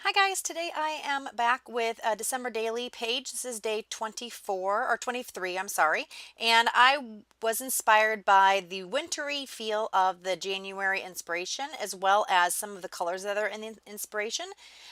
Hi guys, today I am back with a December daily page. This is day 24 or 23, I'm sorry. And I was inspired by the wintry feel of the January inspiration as well as some of the colors that are in the inspiration.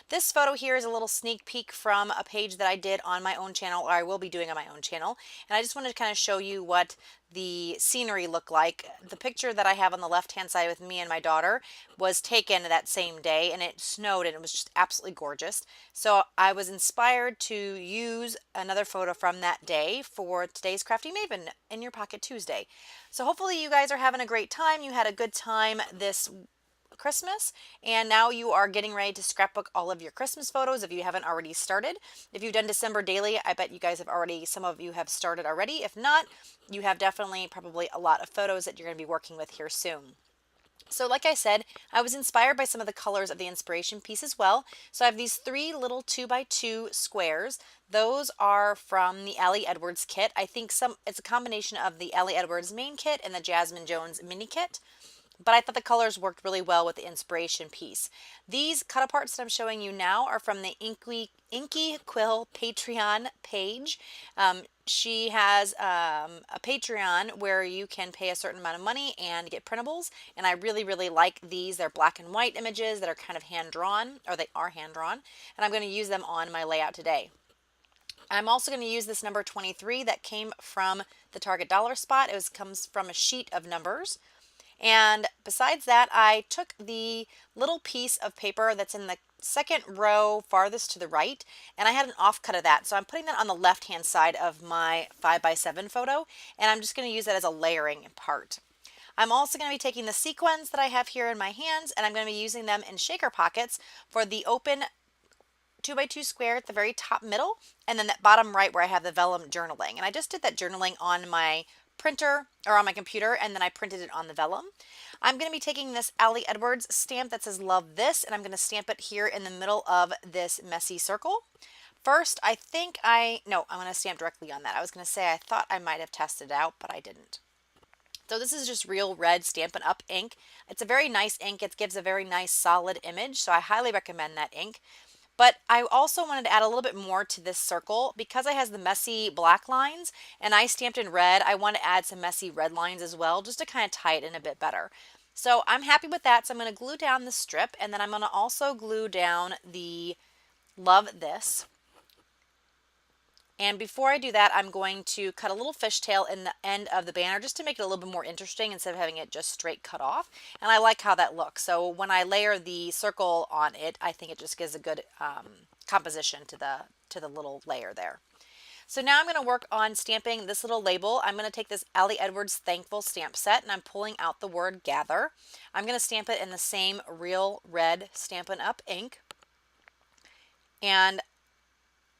This photo here is a little sneak peek from a page that I did on my own channel, or I will be doing on my own channel. And I just wanted to kind of show you what the scenery looked like. The picture that I have on the left hand side with me and my daughter was taken that same day, and it snowed and it was just absolutely gorgeous. So I was inspired to use another photo from that day for today's Crafty Maven in Your Pocket Tuesday. So hopefully you guys are having a great time. You had a good time this Christmas, and now you are getting ready to scrapbook all of your Christmas photos if you haven't already started. If you've done December daily, I bet you guys have already, some of you have started already. If not, you have definitely probably a lot of photos that you're going to be working with here soon. So like I said, I was inspired by some of the colors of the inspiration piece as well. So I have these three little 2x2 squares. Those are from the Allie Edwards kit. I think it's a combination of the Allie Edwards main kit and the Jasmine Jones mini kit. But I thought the colors worked really well with the inspiration piece. These cut aparts that I'm showing you now are from the Inky Quill Patreon page. She has a Patreon where you can pay a certain amount of money and get printables, and I really, really like these. They're black and white images that are kind of hand-drawn, or they are hand-drawn, and I'm going to use them on my layout today. I'm also going to use this number 23 that came from the Target dollar spot. Comes from a sheet of numbers. And besides that, I took the little piece of paper that's in the second row farthest to the right, and I had an offcut of that. So I'm putting that on the left-hand side of my 5x7 photo, and I'm just going to use that as a layering part. I'm also going to be taking the sequins that I have here in my hands, and I'm going to be using them in shaker pockets for the open 2x2 square at the very top middle, and then that bottom right where I have the vellum journaling. And I just did that journaling on my printer or on my computer, and then I printed it on the vellum. I'm going to be taking this Allie Edwards stamp that says love this, and I'm going to stamp it here in the middle of this messy circle. First, I'm going to stamp directly on that. I was going to say I thought I might have tested it out, but I didn't. So this is just real red Stampin' Up ink. It's a very nice ink. It gives a very nice solid image, so I highly recommend that ink. But I also wanted to add a little bit more to this circle because it has the messy black lines and I stamped in red. I want to add some messy red lines as well just to kind of tie it in a bit better. So I'm happy with that. So I'm going to glue down the strip, and then I'm going to also glue down the love this. And before I do that, I'm going to cut a little fishtail in the end of the banner just to make it a little bit more interesting instead of having it just straight cut off. And I like how that looks. So when I layer the circle on it, I think it just gives a good composition to the little layer there. So now I'm going to work on stamping this little label. I'm going to take this Allie Edwards Thankful stamp set, and I'm pulling out the word gather. I'm going to stamp it in the same real red Stampin' Up ink. And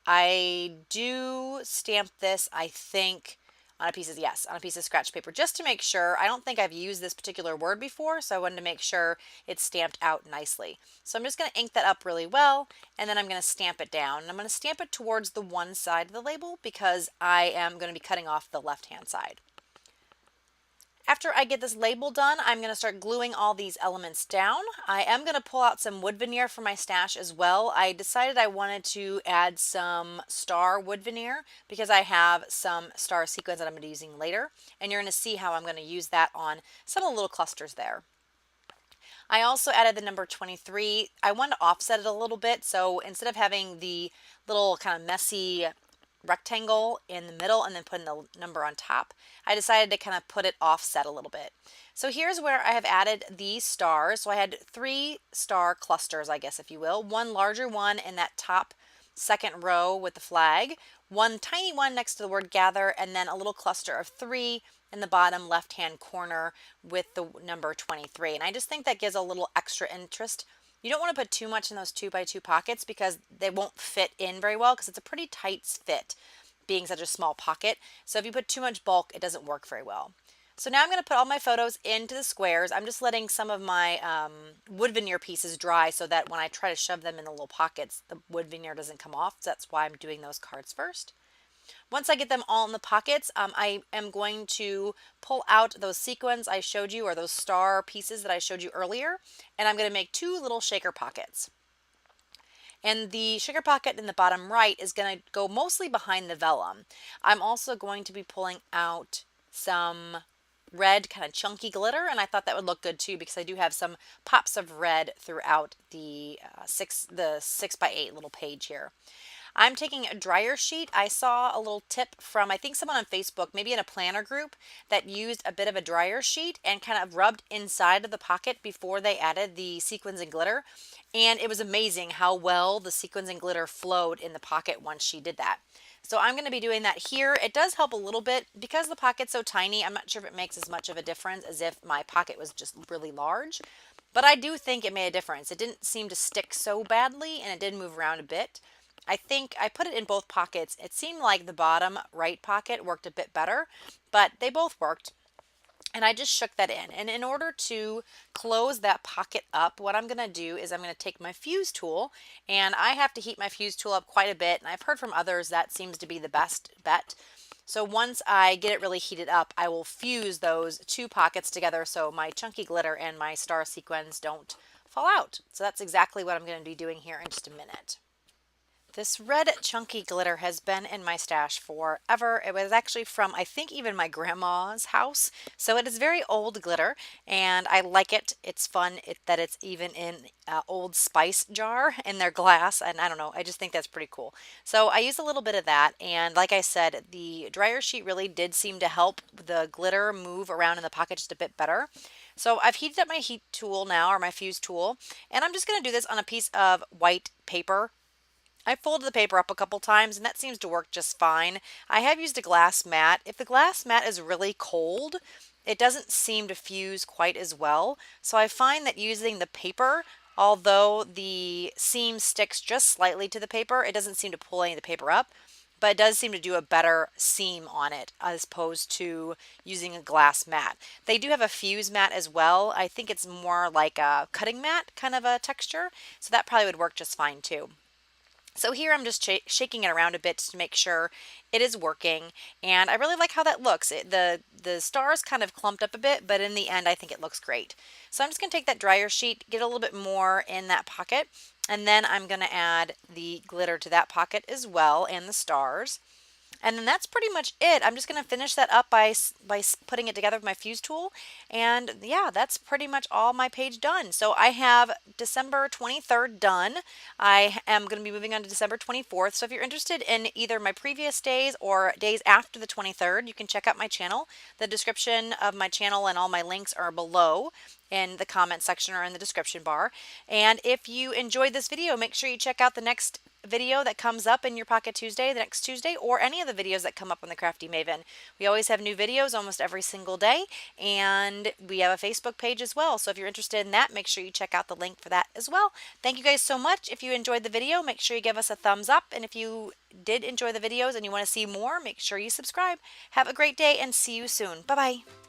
I do stamp this, I think, on a piece of scratch paper, just to make sure. I don't think I've used this particular word before, so I wanted to make sure it's stamped out nicely. So I'm just going to ink that up really well, and then I'm going to stamp it down. And I'm going to stamp it towards the one side of the label because I am going to be cutting off the left-hand side. After I get this label done, I'm going to start gluing all these elements down. I am going to pull out some wood veneer from my stash as well. I decided I wanted to add some star wood veneer because I have some star sequins that I'm going to be using later, and you're going to see how I'm going to use that on some of the little clusters there. I also added the number 23. I wanted to offset it a little bit, so instead of having the little kind of messy rectangle in the middle and then putting the number on top, I decided to kind of put it offset a little bit. So here's where I have added these stars. So I had 3 star clusters, I guess if you will. One larger one in that top second row with the flag, one tiny one next to the word gather, and then a little cluster of 3 in the bottom left hand corner with the number 23. And I just think that gives a little extra interest. You don't want to put too much in those 2x2 pockets because they won't fit in very well because it's a pretty tight fit being such a small pocket. So if you put too much bulk, it doesn't work very well. So now I'm going to put all my photos into the squares. I'm just letting some of my wood veneer pieces dry so that when I try to shove them in the little pockets, the wood veneer doesn't come off. So that's why I'm doing those cards first. Once I get them all in the pockets, I am going to pull out those sequins I showed you, or those star pieces that I showed you earlier, and I'm going to make 2 little shaker pockets. And the sugar pocket in the bottom right is going to go mostly behind the vellum. I'm also going to be pulling out some red kind of chunky glitter, and I thought that would look good too because I do have some pops of red throughout the 6x8 little page here. I'm taking a dryer sheet. I saw a little tip from, I think, someone on Facebook, maybe in a planner group, that used a bit of a dryer sheet and kind of rubbed inside of the pocket before they added the sequins and glitter. And it was amazing how well the sequins and glitter flowed in the pocket once she did that. So I'm going to be doing that here. It does help a little bit because the pocket's so tiny. I'm not sure if it makes as much of a difference as if my pocket was just really large. But I do think it made a difference. It didn't seem to stick so badly, and it did move around a bit. I think I put it in both pockets. It seemed like the bottom right pocket worked a bit better, but they both worked. And I just shook that in. And in order to close that pocket up, what I'm going to do is I'm going to take my fuse tool, and I have to heat my fuse tool up quite a bit. And I've heard from others that seems to be the best bet. So once I get it really heated up, I will fuse those two pockets together so my chunky glitter and my star sequins don't fall out. So that's exactly what I'm going to be doing here in just a minute. This red chunky glitter has been in my stash forever. It was actually from, I think, even my grandma's house. So it is very old glitter, and I like it. It's fun that it's even in an Old Spice jar in their glass, and I don't know, I just think that's pretty cool. So I used a little bit of that, and like I said, the dryer sheet really did seem to help the glitter move around in the pocket just a bit better. So I've heated up my heat tool now, or my fuse tool, and I'm just going to do this on a piece of white paper. I folded the paper up a couple times and that seems to work just fine. I have used a glass mat. If the glass mat is really cold, it doesn't seem to fuse quite as well. So I find that using the paper, although the seam sticks just slightly to the paper, it doesn't seem to pull any of the paper up, but it does seem to do a better seam on it as opposed to using a glass mat. They do have a fuse mat as well. I think it's more like a cutting mat kind of a texture, so that probably would work just fine too. So here I'm just shaking it around a bit to make sure it is working, and I really like how that looks. The stars kind of clumped up a bit, but in the end I think it looks great. So I'm just going to take that dryer sheet, get a little bit more in that pocket, and then I'm going to add the glitter to that pocket as well and the stars. And then that's pretty much it. I'm just going to finish that up by putting it together with my fuse tool. And yeah, that's pretty much all my page done. So I have December 23rd done. I am going to be moving on to December 24th. So if you're interested in either my previous days or days after the 23rd, you can check out my channel. The description of my channel and all my links are below in the comment section or in the description bar. And if you enjoyed this video, make sure you check out the next video that comes up in your Pocket Tuesday, the next Tuesday, or any of the videos that come up on the Crafty Maven. We always have new videos almost every single day, and we have a Facebook page as well. So if you're interested in that, make sure you check out the link for that as well. Thank you guys so much. If you enjoyed the video, make sure you give us a thumbs up. And if you did enjoy the videos and you want to see more, make sure you subscribe. Have a great day and see you soon. Bye-bye.